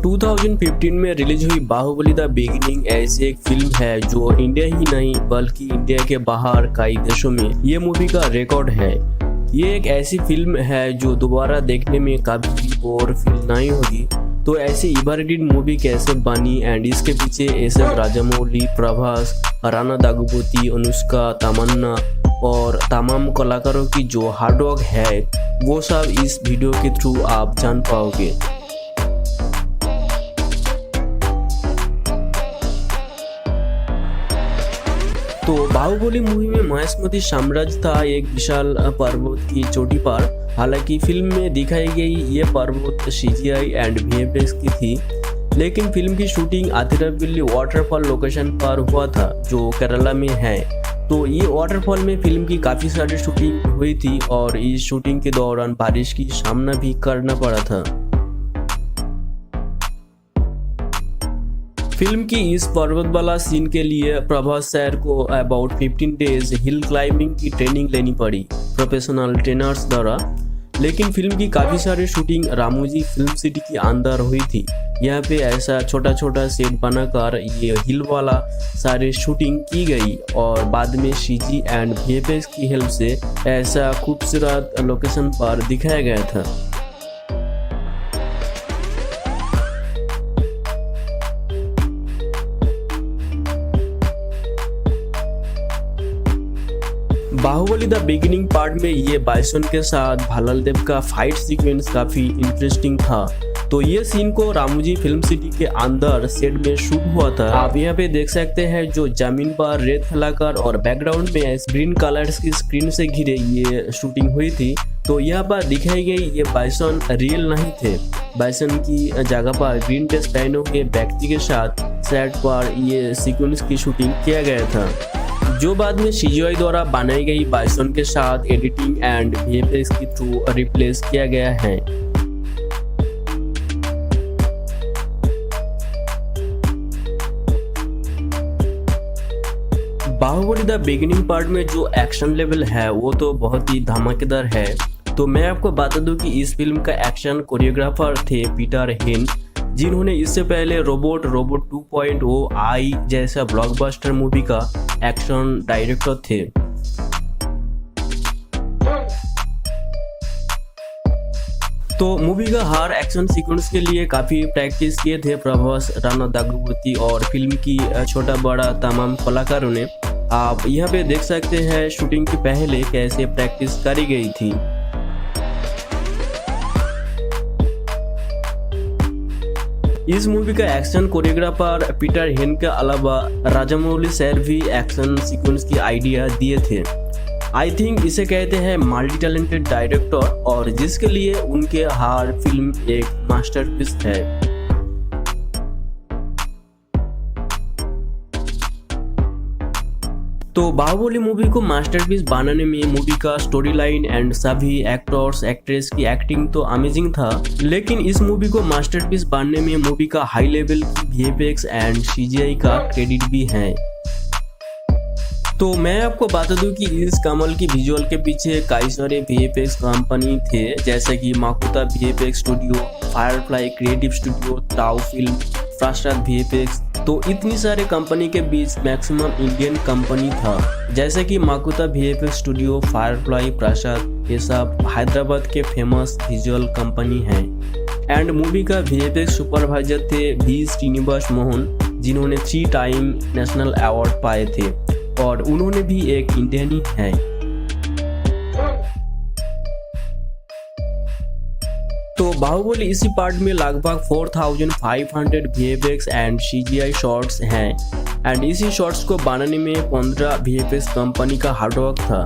2015 में रिलीज हुई Baahubali the beginning ऐसी एक फिल्म है जो इंडिया ही नहीं बल्कि इंडिया के बाहर कई देशों में ये मूवी का रिकॉर्ड है। ये एक ऐसी फिल्म है जो दोबारा देखने में कभी बोर फील नहीं होगी। तो ऐसी एवरग्रीन मूवी कैसे बनी एंड इसके पीछे एस.एस. राजामौली, प्रभास, राणा दागुबती, अनुष्का, तमन्ना और तमाम कलाकारों की जो हार्डवर्क है वो सब इस वीडियो के थ्रू आप जान पाओगे। तो बाहुबली मूवी में महेशमती साम्राज्य था एक विशाल पर्वत की चोटी पर। हालांकि फिल्म में दिखाई गई ये पर्वत CGI एंड VFX की थी, लेकिन फिल्म की शूटिंग आतिरापल्ली वाटरफॉल लोकेशन पर हुआ था जो केरला में है। तो ये वाटरफॉल में फिल्म की काफी सारी शूटिंग हुई थी और इस शूटिंग के दौरान बारिश की सामना भी करना पड़ा था। फिल्म की इस पर्वत वाला सीन के लिए प्रभास सर को अबाउट 15 डेज हिल क्लाइंबिंग की ट्रेनिंग लेनी पड़ी प्रोफेशनल ट्रेनर्स द्वारा। लेकिन फिल्म की काफी सारी शूटिंग रामोजी फिल्म सिटी के अंदर हुई थी। यहाँ पे ऐसा छोटा छोटा सेट बनाकर ये हिल वाला सारी शूटिंग की गई और बाद में CG एंड VFX की हेल्प से ऐसा खूबसूरत लोकेशन पर दिखाया गया था। बाहुबली द बिगिनिंग पार्ट में ये बाइसन के साथ भालल देव का फाइट सीक्वेंस काफी इंटरेस्टिंग था। तो ये सीन को रामोजी फिल्म सिटी के अंदर सेट में शूट हुआ था। आप यहाँ पे देख सकते हैं जो जमीन पर रेत फैलाकर और बैकग्राउंड में ग्रीन कलर्स की स्क्रीन से घिरे ये शूटिंग हुई थी। तो यहाँ पर दिखाई गई ये बाइसन रियल नहीं थे। बाइसन की जगह पर ग्रीन ड्रेस पहने हुए व्यक्ति के साथ सेट पर ये सीक्वेंस की शूटिंग किया गया था, जो बाद में CGI द्वारा बनाई गई बाइसन के साथ एडिटिंग एंड VFX के थ्रू रिप्लेस किया गया है। बाहुबली द बिगिनिंग पार्ट में जो एक्शन लेवल है वो तो बहुत ही धमाकेदार है। तो मैं आपको बता दूं कि इस फिल्म का एक्शन कोरियोग्राफर थे पीटर हेन, जिन्होंने इससे पहले रोबोट 2.0 आई जैसा ब्लॉकबस्टर मूवी का एक्शन डायरेक्टर थे। तो मूवी का हर एक्शन सीक्वेंस के लिए काफी प्रैक्टिस किए थे प्रभास, राणा दागुबती और फिल्म की छोटा बड़ा तमाम कलाकारों ने। आप यहाँ पे देख सकते हैं शूटिंग के पहले कैसे प्रैक्टिस करी गई थी। इस मूवी का एक्शन कोरियोग्राफर पीटर हेन के अलावा राजामौली सर भी एक्शन सीक्वेंस की आइडिया दिए थे। आई थिंक इसे कहते हैं मल्टी टैलेंटेड डायरेक्टर और जिसके लिए उनके हर फिल्म एक मास्टरपीस है। तो बाहुबली मूवी को मास्टरपीस बनाने में मूवी का स्टोरी लाइन एंड सभी एक्टर्स एक्ट्रेस की एक्टिंग तो अमेजिंग था, लेकिन इस मूवी को मास्टरपीस बनाने में मूवी का हाई लेवल की VFX एंड CGI का क्रेडिट भी है। तो मैं आपको बता दूं कि इस कमल की विजुअल के पीछे कई सारे VFX कंपनी थे, जैसे कि माकुता VFX studio, Firefly creative studio, ताऊ फिल्म, प्रसाद VFX। तो इतनी सारे कंपनी के बीच मैक्सिमम इंडियन कंपनी था, जैसे कि माकुता VFX स्टूडियो, फायरफ्लाई, प्रसाद, ये सब हैदराबाद के फेमस विजुअल कंपनी हैं। एंड मूवी का VFX सुपरवाइजर थे V. श्रीनिवास मोहन, जिन्होंने 3 टाइम नेशनल अवार्ड पाए थे और उन्होंने भी एक इंडियन ही है। तो बाहुबली इसी पार्ट में लगभग 4500 VFX एंड CGI शॉट्स हैं एंड इसी शॉट्स को बनाने में 15 VFX कंपनी का हार्डवर्क था।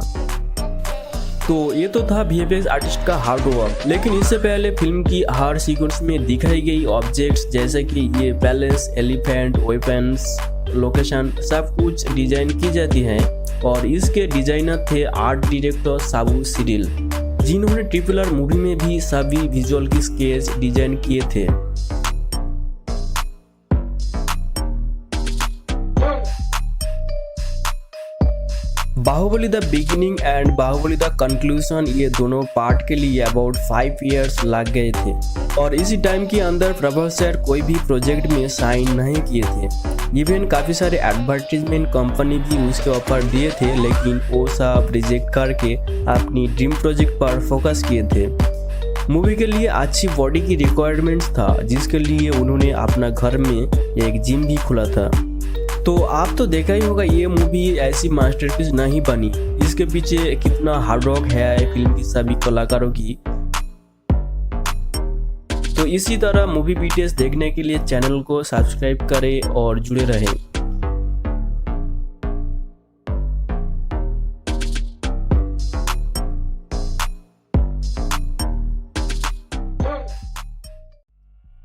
तो ये तो था VFX आर्टिस्ट का हार्डवर्क, लेकिन इससे पहले फिल्म की हर सीक्वेंस में दिखाई गई ऑब्जेक्ट्स जैसे कि ये पैलेस, एलिफेंट, वेपन्स, लोकेशन सब कुछ डिजाइन की जाती है और इसके डिजाइनर थे आर्ट डायरेक्टर साबू सिडिल, जिन्होंने RRR मूवी में भी सभी विजुअल की स्केच डिजाइन किए थे। Baahubali the beginning and Baahubali the conclusion, ये दोनों पार्ट के लिए अबाउट 5 इयर्स लग गए थे और इसी टाइम के अंदर प्रभास सर कोई भी प्रोजेक्ट में साइन नहीं किए थे। इवन काफ़ी सारे एडवर्टीजमेंट कंपनी भी उसके ऑफर दिए थे, लेकिन वो सब रिजेक्ट करके अपनी ड्रीम प्रोजेक्ट पर फोकस किए थे। मूवी के लिए अच्छी बॉडी की रिक्वायरमेंट्स था, जिसके लिए उन्होंने अपना घर में एक जिम भी खुला था। तो आप तो देखा ही होगा ये मूवी ऐसी मास्टरपीस नहीं बनी, इसके पीछे कितना हार्डवर्क है फिल्म की सभी कलाकारों की। तो इसी तरह मूवी बीटीएस देखने के लिए चैनल को सब्सक्राइब करें और जुड़े रहें।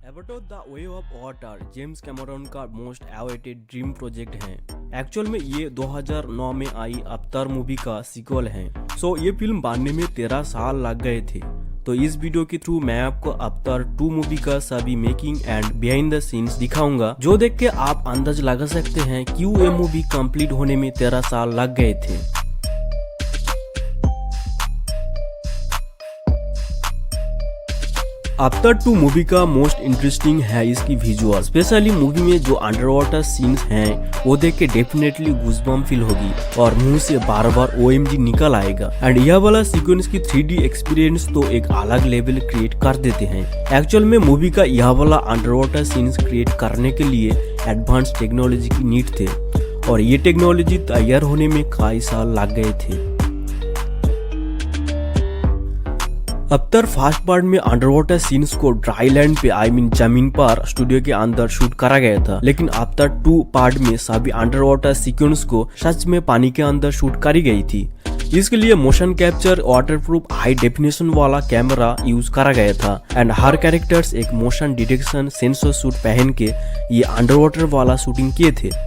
Avatar the way of water James Cameron का मोस्ट अवेटेड ड्रीम प्रोजेक्ट है। एक्चुअल में ये 2009 में आई अवतार मूवी का सीक्वल है। सो ये फिल्म बनने में 13 साल लग गए थे। तो इस वीडियो के थ्रू मैं आपको अवतार 2 मूवी का सभी making and behind the scenes दिखाऊंगा, जो देख के आप अंदाज लगा सकते हैं क्यों ये मूवी कंप्लीट होने में 13 साल लग गए थे। अवतार 2 मूवी का मोस्ट इंटरेस्टिंग है इसकी विजुअल, स्पेशली मूवी में जो अंडर वाटर सीन्स हैं वो देख के डेफिनेटली गूज़बम्प फील होगी और मुंह से बार बार OMG निकल आएगा। एंड यह वाला सीक्वेंस की 3D एक्सपीरियंस तो एक अलग लेवल क्रिएट कर देते हैं। एक्चुअल में मूवी का यह वाला अंडर वाटर सीन्स क्रिएट करने के लिए एडवांस टेक्नोलॉजी की नीड थे और ये टेक्नोलॉजी तैयार होने में कई साल लग गए थे। अवतार फर्स्ट पार्ट में अंडर वाटर सीन्स को ड्राई लैंड पे जमीन पर स्टूडियो के अंदर शूट करा गया था, लेकिन अवतार 2 पार्ट में सभी अंडर वाटर सीक्वेंस को सच में पानी के अंदर शूट करी गई थी। इसके लिए motion capture waterproof high definition वाला कैमरा यूज करा गया था एंड हर कैरेक्टर्स एक मोशन डिटेक्शन सेंसर सूट पहन के ये अंडर वाटर वाला शूटिंग किए थे।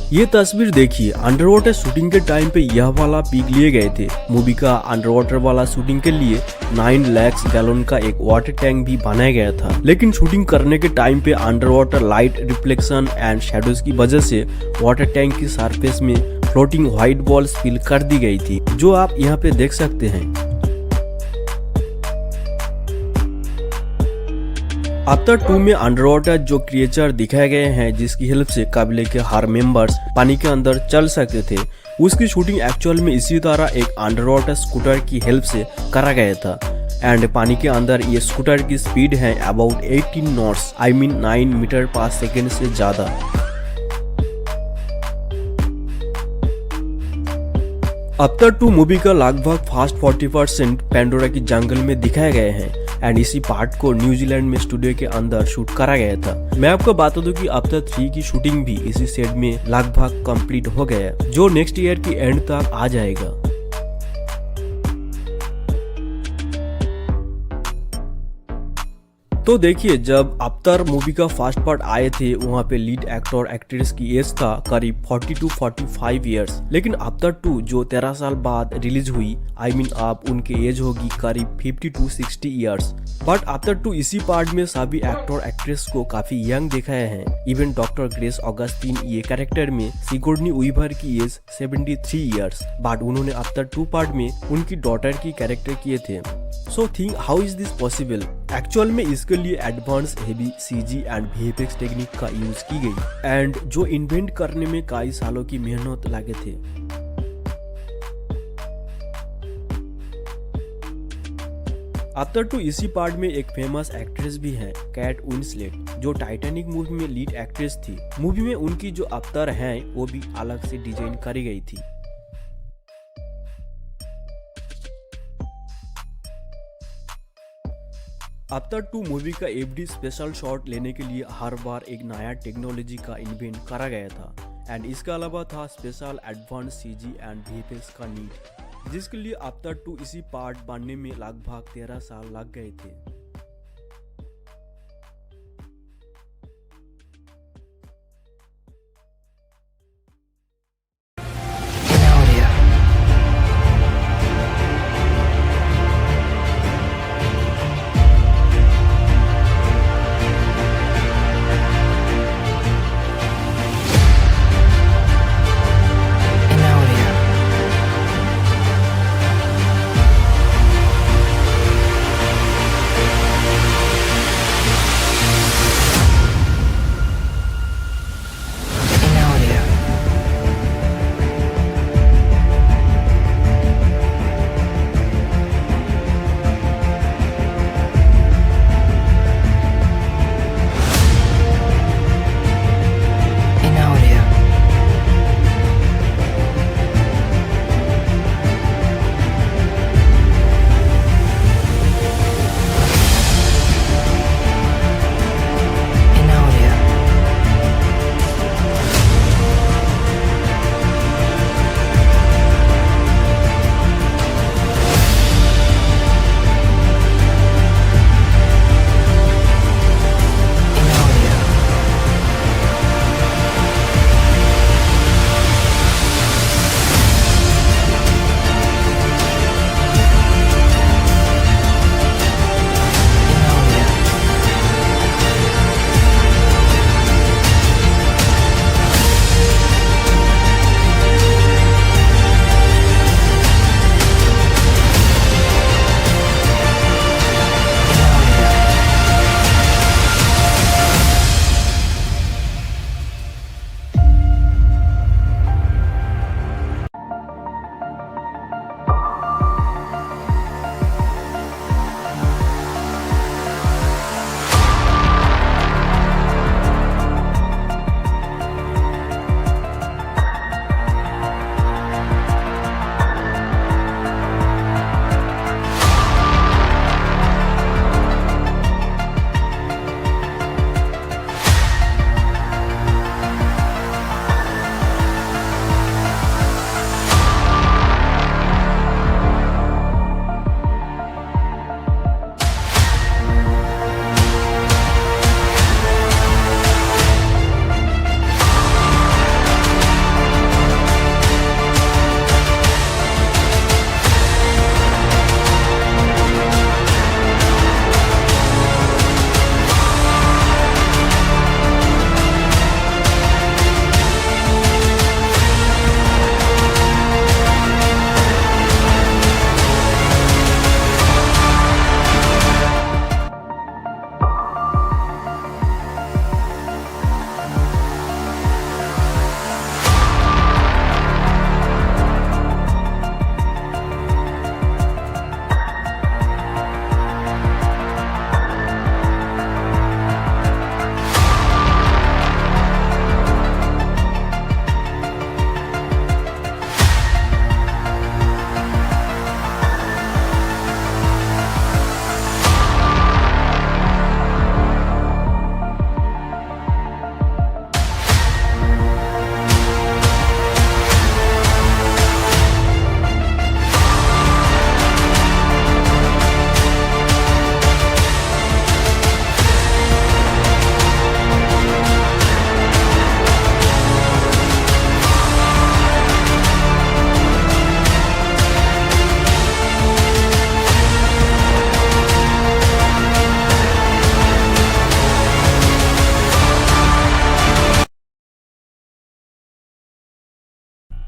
ये तस्वीर देखिए, अंडर वाटर शूटिंग के टाइम पे यह वाला पिक लिए गए थे। मूवी का अंडर वाटर वाला शूटिंग के लिए 9 लाख गैलन का एक वाटर टैंक भी बनाया गया था, लेकिन शूटिंग करने के टाइम पे under water light reflection and shadows की वजह से वाटर टैंक की सरफेस में फ्लोटिंग व्हाइट बॉल्स फिल कर दी गई थी, जो आप यहाँ पे देख सकते हैं। अवतार 2 में अंडर वाटर जो क्रिएचर दिखाए गए हैं, जिसकी हेल्प से काबिले के हर मेंबर्स पानी के अंदर चल सकते थे, उसकी शूटिंग एक्चुअल में इसी तरह एक अंडर वाटर स्कूटर की हेल्प से करा गया था। एंड पानी के अंदर ये स्कूटर की स्पीड है अबाउट 18 नॉट्स, 9 मीटर पर सेकेंड से ज्यादा। अवतार 2 मूवी का लगभग फास्ट 40% पैंडोरा की जंगल में दिखाए गए हैं एंड इसी पार्ट को न्यूजीलैंड में स्टूडियो के अंदर शूट करा गया था। मैं आपको बता दूं कि अवतार 3 की शूटिंग भी इसी सेट में लगभग कंप्लीट हो गया, जो नेक्स्ट ईयर की एंड तक आ जाएगा। तो देखिए, जब अवतार मूवी का फर्स्ट पार्ट आए थे वहाँ पे लीड एक्टर एक्ट्रेस की एज था करीब 40 to 45 इयर्स, लेकिन अवतार 2 जो 13 साल बाद रिलीज हुई अब उनकी एज होगी करीब 50 to 60 इयर्स। बट अवतार 2 इसी पार्ट में सभी एक्टर एक्ट्रेस को काफी यंग दिखाए हैं। इवन डॉक्टर ग्रेस ऑगस्टीन ये कैरेक्टर में सिगोर्नी वीवर की एज 73 इयर्स, बट उन्होंने अवतार 2 पार्ट में उनकी डॉटर की कैरेक्टर किए थे। So think how is this possible? Actual में इसके लिए advance heavy CG and VFX technique का यूज की गई एंड जो इन्वेंट करने में कई सालों की मेहनत लगे थे। अवतार 2 इसी पार्ट में एक फेमस एक्ट्रेस भी है, कैट विंसलेट, जो टाइटैनिक मूवी में लीड एक्ट्रेस थी। मूवी में उनकी जो अवतार है वो भी अलग से डिजाइन करी गई थी। अवतार 2 मूवी का एवरी स्पेशल शॉट लेने के लिए हर बार एक नया टेक्नोलॉजी का इन्वेंट करा गया था एंड इसके अलावा था special advance CG and VFX का नीड, जिसके लिए अवतार 2 इसी पार्ट बनने में लगभग 13 साल लग गए थे।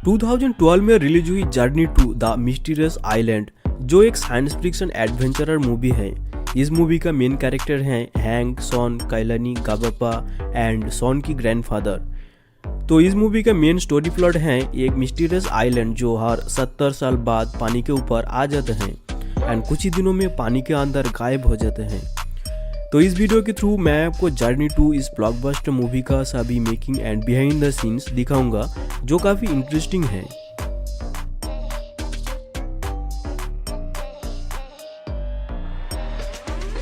2012 में रिलीज हुई journey to the mysterious island, जो एक साइंस फिक्शन एडवेंचरर मूवी है। इस मूवी का मेन कैरेक्टर हैं हैंक, सॉन, काइलानी, गाबापा एंड सॉन की ग्रैंडफादर। तो इस मूवी का मेन स्टोरी प्लॉट है एक मिस्टीरियस आइलैंड जो हर 70 साल बाद पानी के ऊपर आ जाते हैं एंड कुछ ही दिनों में पानी के अंदर गायब हो जाते हैं। तो इस वीडियो के थ्रू मैं आपको जर्नी टू इस ब्लॉकबस्टर मूवी का सभी making and behind the scenes दिखाऊंगा, जो काफी इंटरेस्टिंग है।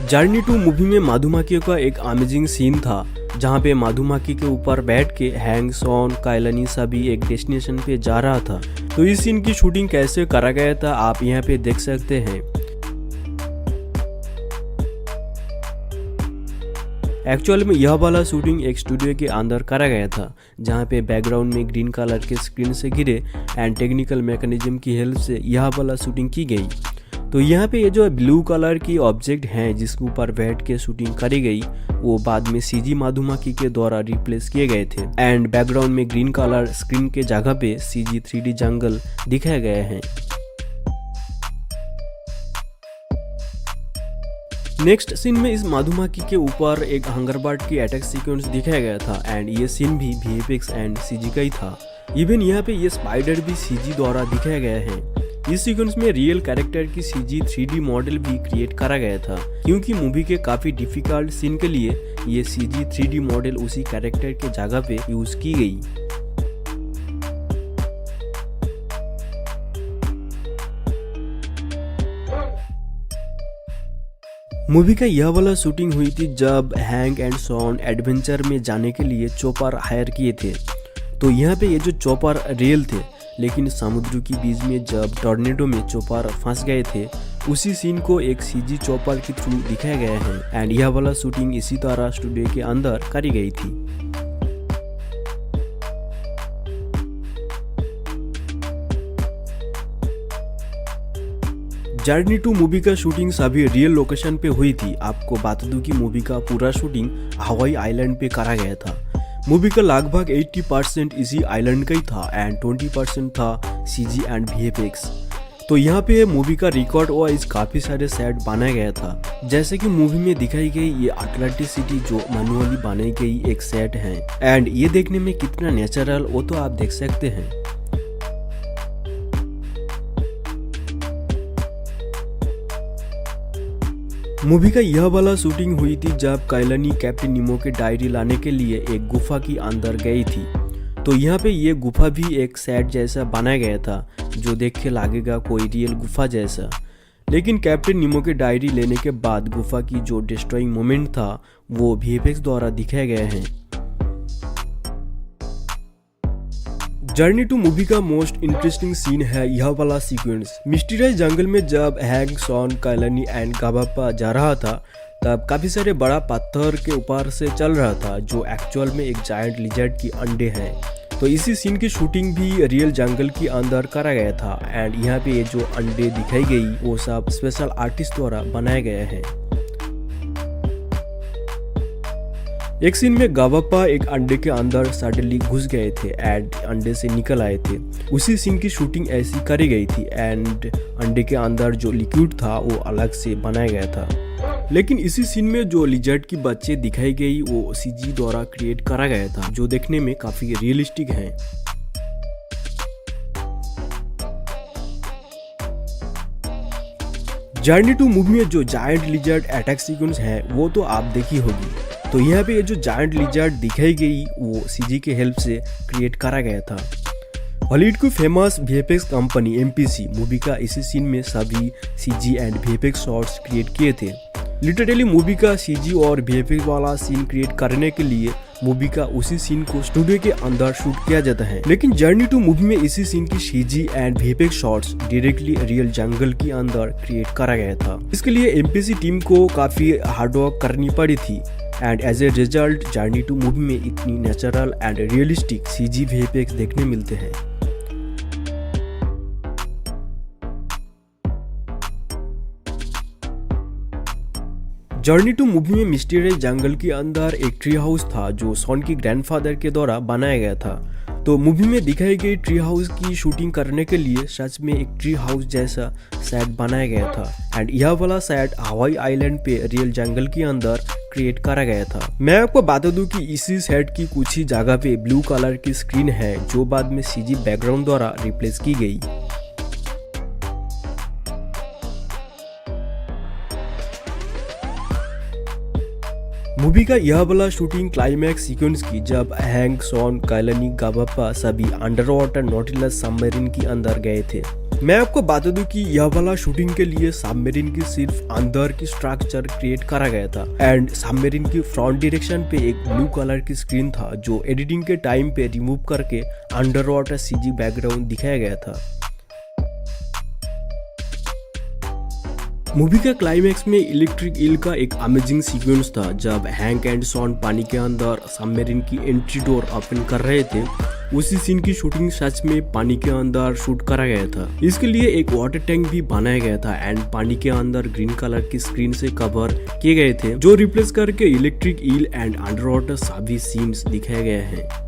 जर्नी टू मूवी में मधुमक्खियों का एक अमेजिंग सीन था, जहाँ पे मधुमक्खी के ऊपर बैठ के हैंग, सॉन, काइलानी सभी एक डेस्टिनेशन पे जा रहा था। तो इस सीन की शूटिंग कैसे करा गया था आप यहाँ पे देख सकते हैं। एक्चुअल में यह वाला शूटिंग एक स्टूडियो के अंदर करा गया था, जहाँ पे बैकग्राउंड में ग्रीन कलर के स्क्रीन से घिरे एंड टेक्निकल मैकेनिज्म की हेल्प से यह वाला शूटिंग की गई। तो यहाँ पे ये जो ब्लू कलर की ऑब्जेक्ट हैं जिसके ऊपर बैठ के शूटिंग करी गई, वो बाद में सीजी मधुमक्खी के द्वारा रिप्लेस किए गए थे एंड बैकग्राउंड में ग्रीन कलर स्क्रीन के जगह पे सीजी 3D जंगल दिखाया गया है। नेक्स्ट सीन में इस मधुमक्खी के ऊपर एक हंगरबर्ड की अटैक सीक्वेंस दिखाया गया था एंड ये सीन भी VFX एंड सीजी का ही था। इवन यहाँ पे ये स्पाइडर भी सीजी द्वारा दिखाया गया है। इस सीक्वेंस में रियल कैरेक्टर की सीजी 3D मॉडल भी क्रिएट करा गया था, क्योंकि मूवी के काफी डिफिकल्ट सीन के लिए ये सीजी 3D मॉडल उसी कैरेक्टर के जगह पे यूज की गई। मूवी का यह वाला शूटिंग हुई थी जब हैंक एंड सॉन एडवेंचर में जाने के लिए चॉपर हायर किए थे। तो यहाँ पे ये जो चॉपर रियल थे, लेकिन समुद्र के बीच में जब टॉर्नेडो में चॉपर फंस गए थे, उसी सीन को एक सीजी चॉपर के थ्रू दिखाया गया है एंड यह वाला शूटिंग इसी तरह स्टूडियो के अंदर करी गई थी। जर्नी टू मूवी का शूटिंग सभी रियल लोकेशन पे हुई थी। आपको बता दूं कि मूवी का पूरा शूटिंग हवाई आइलैंड पे करा गया था। मूवी का लगभग 80% इसी आइलैंड का ही था एंड 20% था सीजी एंड VFX। तो यहाँ पे मूवी का रिकॉर्ड वाइज काफी सारे सेट बनाया गया था, जैसे कि मूवी में दिखाई गई ये अटलांटिस सिटी जो मैनुअली बनाई गई एक सेट है एंड ये देखने में कितना नेचुरल वो तो आप देख सकते हैं। मूवी का यह वाला शूटिंग हुई थी जब काइलानी कैप्टन नीमो के डायरी लाने के लिए एक गुफा के अंदर गई थी। तो यहाँ पे ये गुफा भी एक सेट जैसा बनाया गया था, जो देख के लगेगा कोई रियल गुफा जैसा। लेकिन कैप्टन नीमो के डायरी लेने के बाद गुफा की जो डिस्ट्रॉइंग मोमेंट था वो VFX द्वारा दिखाया गया है। जर्नी टू मूवी का मोस्ट इंटरेस्टिंग सीन है यह वाला सीक्वेंस। मिस्टीरियस जंगल में जब हैंक, सॉन, काइलानी एंड गाबापा जा रहा था, तब काफी सारे बड़ा पत्थर के ऊपर से चल रहा था, जो एक्चुअल में एक जायंट लिजर्ड की अंडे हैं। तो इसी सीन की शूटिंग भी रियल जंगल के अंदर करा गया था एंड यहाँ पे ये जो अंडे दिखाई गई वो सब स्पेशल आर्टिस्ट द्वारा बनाया गया है। एक सीन में गाबापा एक अंडे के अंदर सडनली घुस गए थे एंड अंडे से निकल आए थे। उसी सीन की शूटिंग ऐसी करी गई थी एंड अंडे के अंदर जो लिक्विड था वो अलग से बनाया गया था। लेकिन इसी सीन में जो लिजर्ड की बच्चे दिखाई गई वो सीजी द्वारा क्रिएट करा गया था, जो देखने में काफी रियलिस्टिक है। जर्नी टू मूवी में जो जायंट लिजर्ड अटैक सीक्वेंस है वो तो आप देखी होगी। तो यहाँ पे ये जो जायंट लिजर्ड दिखाई गई वो सीजी के हेल्प से क्रिएट करा गया था। हॉलीवुड की famous VFX company MPC movie का इसी सीन में सभी CG and VFX shots create किए थे। लिटरली मूवी का CG और VFX वाला सीन क्रिएट करने के लिए मूवी का उसी सीन को स्टूडियो के अंदर शूट किया जाता है। लेकिन जर्नी टू मूवी में इसी सीन की CG and VFX shots directly real जंगल के अंदर क्रिएट करा गया था। इसके लिए MPC टीम को काफी हार्डवर्क करनी पड़ी थी and as a result journey two movie में इतनी natural and realistic CG VFX देखने मिलते हैं। जर्नी टू मूवी में मिस्टीरियस जंगल के अंदर एक ट्री हाउस था जो सॉन की ग्रैंडफादर के द्वारा बनाया गया था। तो मूवी में दिखाई गई ट्री हाउस की शूटिंग करने के लिए सच में एक ट्री हाउस जैसा सेट बनाया गया था एंड यह वाला सेट हवाई आइलैंड पे रियल जंगल के अंदर क्रिएट करा गया था। मैं आपको बता दूं कि इसी सेट की कुछ ही जगह पे ब्लू कलर की स्क्रीन है जो बाद में सीजी बैकग्राउंड द्वारा रिप्लेस की गई। मूवी का यह वाला शूटिंग क्लाइमैक्स सीक्वेंस की जब हैंक, शॉन, काइलानी, गाबाप्पा सभी अंडर वाटर नॉटिलस सबमरीन के अंदर गए थे। मैं आपको बता दूं कि यह वाला शूटिंग के लिए सबमरीन की सिर्फ अंदर की स्ट्रक्चर क्रिएट करा गया था एंड सबमरीन की फ्रंट डायरेक्शन पे एक ब्लू कलर की स्क्रीन था जो एडिटिंग के टाइम पे रिमूव करके अंडर वाटर सीजी बैकग्राउंड दिखाया गया था। मूवी के क्लाइमैक्स में इलेक्ट्रिक ईल का एक अमेजिंग सीक्वेंस था जब हैंक एंड शॉन पानी के अंदर सबमरीन की एंट्री डोर ओपन कर रहे थे। उसी सीन की शूटिंग सच में पानी के अंदर शूट करा गया था। इसके लिए एक वाटर टैंक भी बनाया गया था एंड पानी के अंदर ग्रीन कलर की स्क्रीन से कवर किए गए थे जो रिप्लेस करके electric eel and under water सभी सीन्स दिखाए गए हैं।